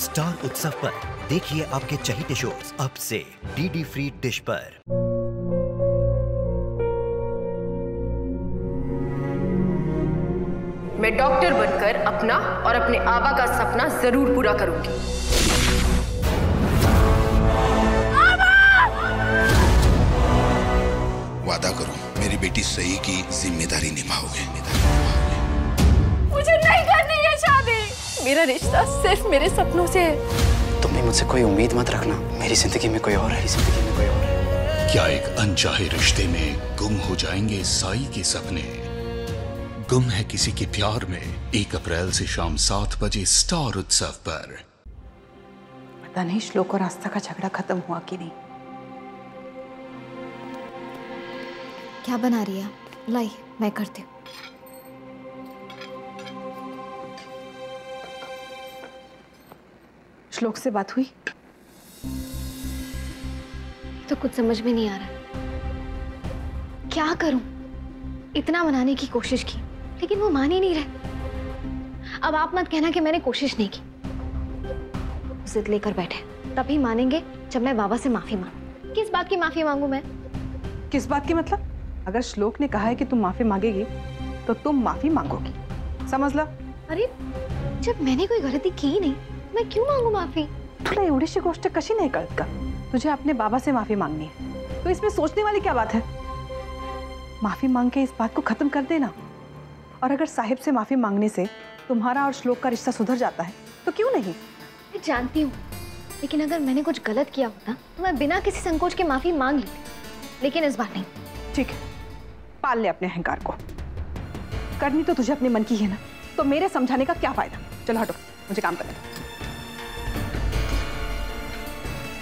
Star उत्सव पर देखिए आपके चहेते शोज अब से डीडी फ्री डिश पर। मैं डॉक्टर बनकर अपना और अपने आबा का सपना जरूर पूरा करूंगी। वादा करो मेरी बेटी सही की जिम्मेदारी निभाओगे। मुझे नहीं करनी है शादी। मेरा रिश्ता सिर्फ मेरे सपनों से है। तुम भी मुझसे कोई उम्मीद मत रखना। मेरी जिंदगी में कोई और है, जिंदगी में कोई और है। क्या एक अनचाहे रिश्ते में गुम हो जाएंगे साई के सपने? गुम है किसी के प्यार में 1 अप्रैल से शाम 7 बजे स्टार उत्सव पर। पता नहीं श्लोक और आस्था का झगड़ा खत्म हुआ कि नहीं। क्या बना रही है? लाई मैं करती हूँ। श्लोक से बात हुई? तो कुछ समझ में नहीं आ रहा क्या करूं। इतना मनाने की कोशिश की लेकिन वो मान ही नहीं रहे। अब आप मत कहना कि मैंने कोशिश नहीं की। जिद लेकर बैठे तभी मानेंगे जब मैं बाबा से माफी मांगू। किस बात की माफी मांगू मैं? किस बात की मतलब? अगर श्लोक ने कहा है कि तुम माफी मांगेगी तो तुम माफी मांगोगी, समझ लो। अरे जब मैंने कोई गलती की ही नहीं मैं क्यों मांगू माफी? तुला एवढीशी गोष्ट कशी नाही कळत का? तुझे अपने बाबा से माफी मांगनी है तो इसमें सोचने वाली क्या बात है? माफी मांग के इस बात को खत्म कर देना। और अगर साहिब से माफी मांगने से तुम्हारा और श्लोक का रिश्ता सुधर जाता है तो क्यों नहीं? मैं जानती हूँ लेकिन अगर मैंने कुछ गलत किया होता तो मैं बिना किसी संकोच के माफी मांग लेती, लेकिन इस बार नहीं। ठीक है, पाल ले अपने अहंकार को। करनी तो तुझे अपने मन की है ना, तो मेरे समझाने का क्या फायदा? चलो हटो, मुझे काम करने दो।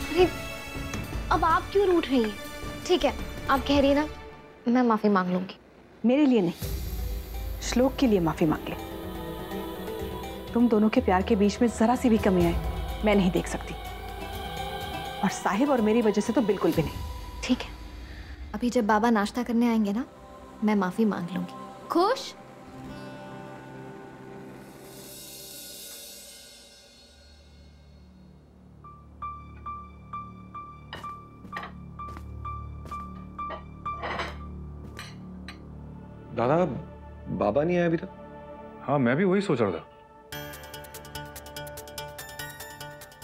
अरे अब आप क्यों रूठ रही हैं? ठीक है आप कह रही है ना, मैं माफी मांग लूंगी। मेरे लिए नहीं, श्लोक के लिए माफी मांग ले। तुम दोनों के प्यार के बीच में जरा सी भी कमी आए मैं नहीं देख सकती, और साहिब और मेरी वजह से तो बिल्कुल भी नहीं। ठीक है, अभी जब बाबा नाश्ता करने आएंगे ना मैं माफी मांग लूंगी। खुश? दादा बाबा नहीं आया अभी तक? हाँ मैं भी वही सोच रहा था।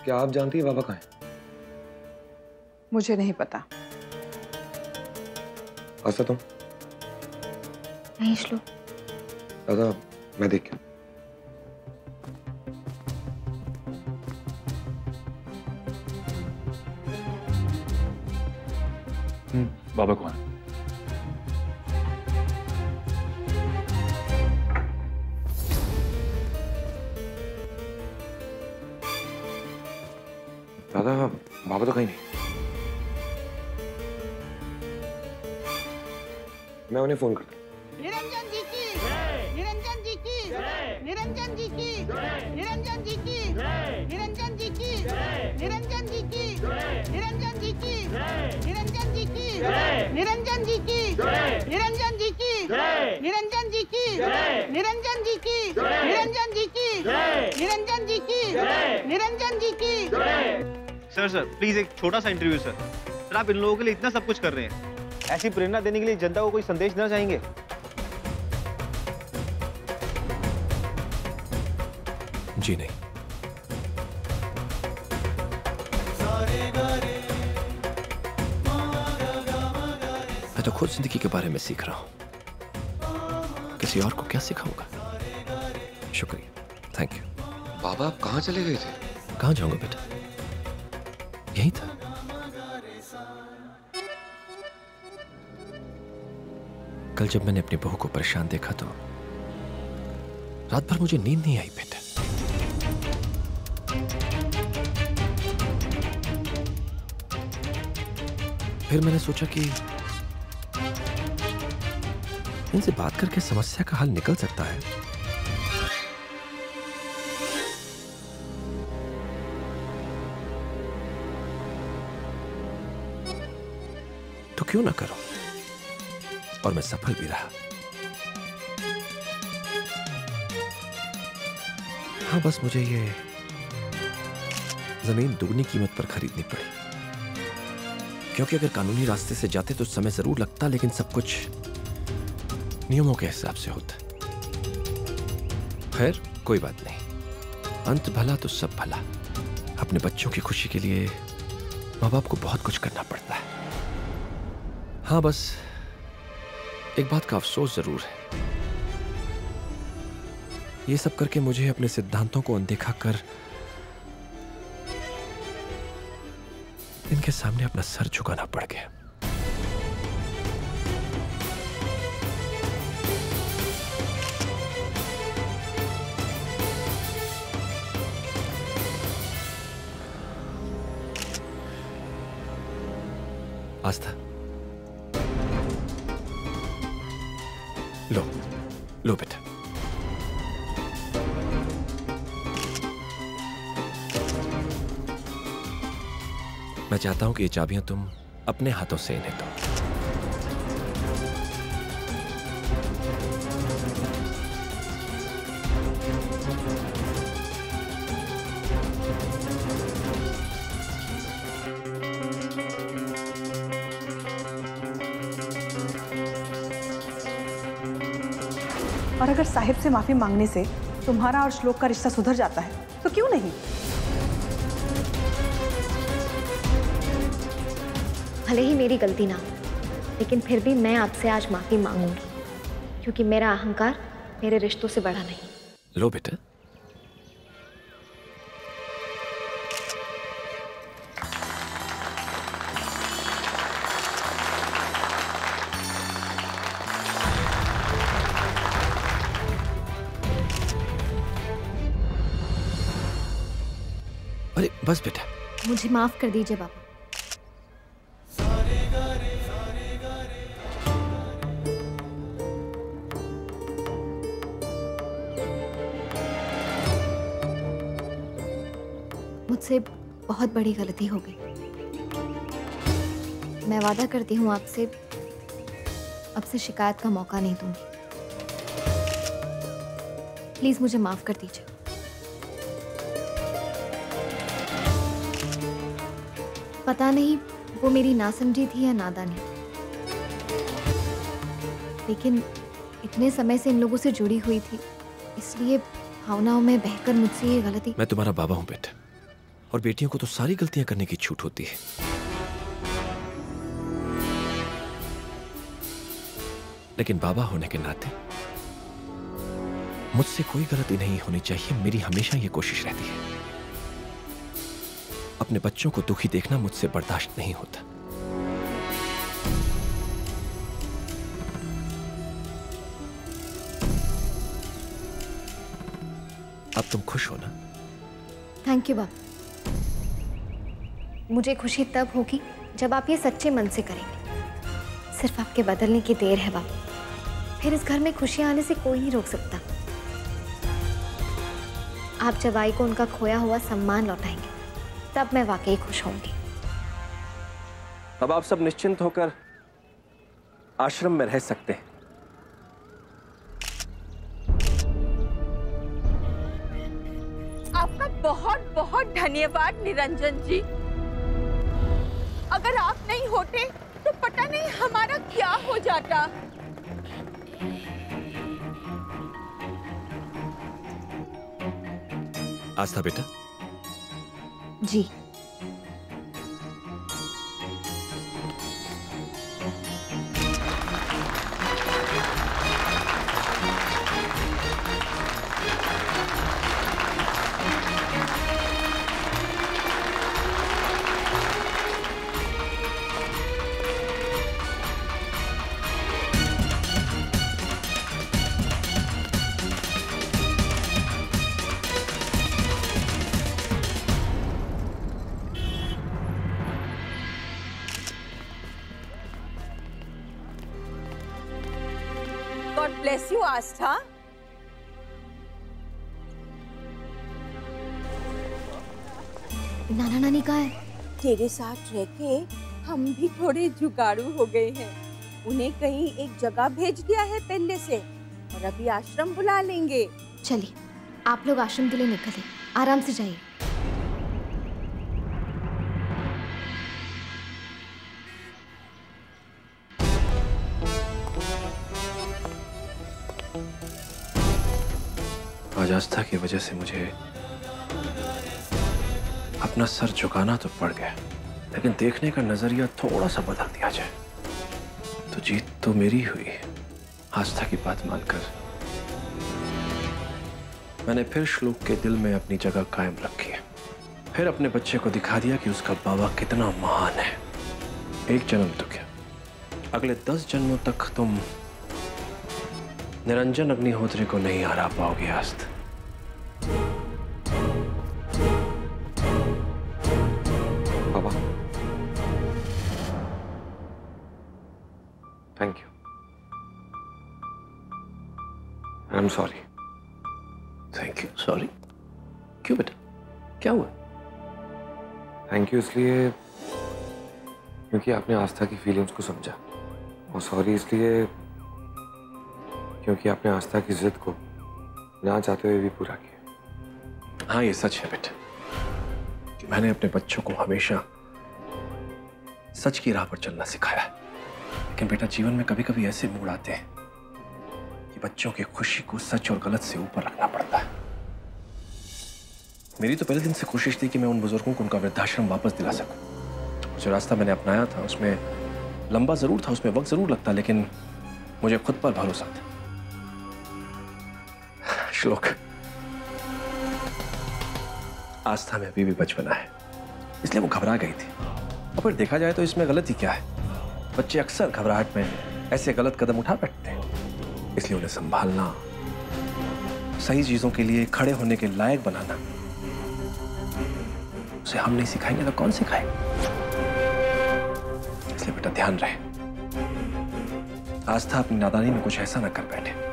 क्या आप जानती हैं बाबा कहाँ हैं? मुझे नहीं पता। आस्था तुम? नहीं श्लोक। दादा मैं देख के। बाबा कौन है? दादा बाबा तो कहीं नहीं। मैं उन्हें फोन करता हूँ। निरंजन जी की निरंजन जी की निरंजन जी की निरंजन जी की निरंजन जी की निरंजन जी की निरंजन जी की निरंजन जी की निरंजन जी की निरंजन जी की निरंजन जी की निरंजन जी की निरंजन जी की निरंजन जी की निरंजन जी की। सर प्लीज एक छोटा सा इंटरव्यू सर आप इन लोगों के लिए इतना सब कुछ कर रहे हैं, ऐसी प्रेरणा देने के लिए जनता को कोई संदेश देना चाहेंगे? जी नहीं। मैं तो खुद जिंदगी के बारे में सीख रहा हूं, किसी और को क्या सिखाऊंगा। शुक्रिया, थैंक यू। बाबा आप कहाँ चले गए थे? कहाँ जाऊंगा बेटा, यही था। कल जब मैंने अपनी बहू को परेशान देखा तो रात भर मुझे नींद नहीं आई बेटा। फिर मैंने सोचा कि इनसे बात करके समस्या का हल निकल सकता है। तो क्यों ना करो, और मैं सफल भी रहा। हाँ बस मुझे ये जमीन दुगनी कीमत पर खरीदनी पड़ी, क्योंकि अगर कानूनी रास्ते से जाते तो समय जरूर लगता, लेकिन सब कुछ नियमों के हिसाब से होता। खैर कोई बात नहीं, अंत भला तो सब भला। अपने बच्चों की खुशी के लिए माँ बाप को बहुत कुछ करना पड़ता है। हाँ, बस एक बात का अफसोस जरूर है, ये सब करके मुझे अपने सिद्धांतों को अनदेखा कर इनके सामने अपना सर झुकाना पड़ गया। आस्था, लो लो बेटा। मैं चाहता हूं कि ये चाबियां तुम अपने हाथों से इन्हें दो। और अगर साहिब से माफी मांगने से तुम्हारा और श्लोक का रिश्ता सुधर जाता है तो क्यों नहीं? भले ही मेरी गलती ना हो, लेकिन फिर भी मैं आपसे आज माफी मांगूंगी, क्योंकि मेरा अहंकार मेरे रिश्तों से बड़ा नहीं। लो बेटा। अरे बस बेटा। मुझे माफ कर दीजिए बाबा। मुझसे बहुत बड़ी गलती हो गई। मैं वादा करती हूँ आपसे अब से शिकायत का मौका नहीं दूंगी। प्लीज मुझे माफ कर दीजिए। पता नहीं वो मेरी नासमझी थी या नादानी, लेकिन इतने समय से इन लोगों से जुड़ी हुई थी, इसलिए भावनाओं में बहकर मुझसे ये गलती। मैं तुम्हारा बाबा हूं बेटा, और बेटियों को तो सारी गलतियां करने की छूट होती है। लेकिन बाबा होने के नाते मुझसे कोई गलती नहीं होनी चाहिए, मेरी हमेशा ये कोशिश रहती है। अपने बच्चों को दुखी देखना मुझसे बर्दाश्त नहीं होता। अब तुम खुश हो ना? थैंक यू बाबा। मुझे खुशी तब होगी जब आप ये सच्चे मन से करेंगे। सिर्फ आपके बदलने की देर है बाबा, फिर इस घर में खुशियां आने से कोई नहीं रोक सकता। आप जब आई को उनका खोया हुआ सम्मान लौटाएंगे, तब मैं वाकई खुश होंगी। अब आप सब निश्चिंत होकर आश्रम में रह सकते हैं। आपका बहुत बहुत धन्यवाद निरंजन जी। अगर आप नहीं होते तो पता नहीं हमारा क्या हो जाता। आस्था बेटा। जी। God bless you, आस्था। नाना नानी कहाँ है? तेरे साथ रह के हम भी थोड़े जुगाड़ू हो गए हैं। उन्हें कहीं एक जगह भेज दिया है पहले से, और अभी आश्रम बुला लेंगे। चलिए आप लोग आश्रम के लिए निकले, आराम से जाइए। आज आस्था की वजह से मुझे अपना सर झुकाना तो पड़ गया, लेकिन देखने का नजरिया थोड़ा सा बदल दिया जाए तो जीत तो मेरी हुई। आस्था की बात मानकर मैंने फिर श्लोक के दिल में अपनी जगह कायम रखी है। फिर अपने बच्चे को दिखा दिया कि उसका बाबा कितना महान है। एक जन्म तो क्या, अगले 10 जन्मों तक तुम निरंजन अग्निहोत्री को नहीं हरा पाओगे आस्था। पापा, thank you. I am sorry. Thank you sorry? क्यों बेटा, क्या हुआ? थैंक यू इसलिए क्योंकि आपने आस्था की फीलिंग्स को समझा, और सॉरी इसलिए क्योंकि आपने आस्था की जिद को ना चाहते हुए भी पूरा किया। हाँ, ये सच है बेटा कि मैंने अपने बच्चों को हमेशा सच की राह पर चलना सिखाया है। लेकिन बेटा, जीवन में कभी कभी ऐसे मोड़ आते हैं कि बच्चों की खुशी को सच और गलत से ऊपर रखना पड़ता है। मेरी तो पहले दिन से कोशिश थी कि मैं उन बुजुर्गों को उनका वृद्धाश्रम वापस दिला सकूं। जो रास्ता मैंने अपनाया था उसमें लंबा जरूर था, उसमें वक्त जरूर लगता, लेकिन मुझे खुद पर भरोसा था। श्लोक, आस्था में अभी भी बचपना है, इसलिए वो घबरा गई थी। और फिर देखा जाए तो इसमें गलती क्या है? बच्चे अक्सर घबराहट में ऐसे गलत कदम उठा बैठते हैं, इसलिए उन्हें संभालना, सही चीजों के लिए खड़े होने के लायक बनाना, उसे हम नहीं सिखाएंगे तो कौन सिखाएगा? इसलिए बेटा ध्यान रहे, आस्था अपनी नादानी में कुछ ऐसा ना कर बैठे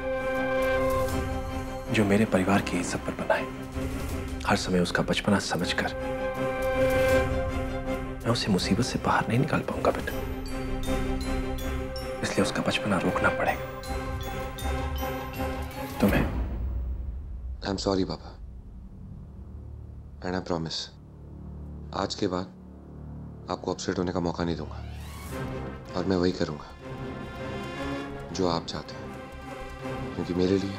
जो मेरे परिवार की इज्जत पर बनाए। हर समय उसका बचपना समझकर मैं उसे मुसीबत से बाहर नहीं निकाल पाऊंगा बेटा, इसलिए उसका बचपना रोकना पड़ेगा। तुम्हें आई एम सॉरी पापा, एंड आई प्रॉमिस आज के बाद आपको अपसेट होने का मौका नहीं दूंगा, और मैं वही करूंगा जो आप चाहते हैं, क्योंकि मेरे लिए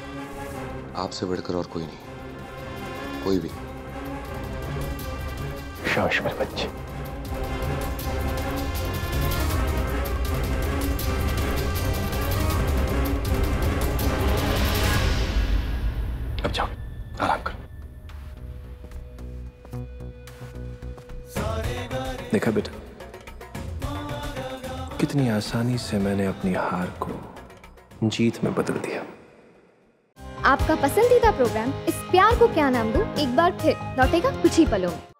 आपसे बढ़कर और कोई नहीं, कोई भी। शाबाश मेरे बच्चे। अब जाओ, आराम करो। देखा बेटा, कितनी आसानी से मैंने अपनी हार को जीत में बदल दिया। आपका पसंदीदा प्रोग्राम इस प्यार को क्या नाम दूं एक बार फिर लौटेगा कुछ ही पलों में।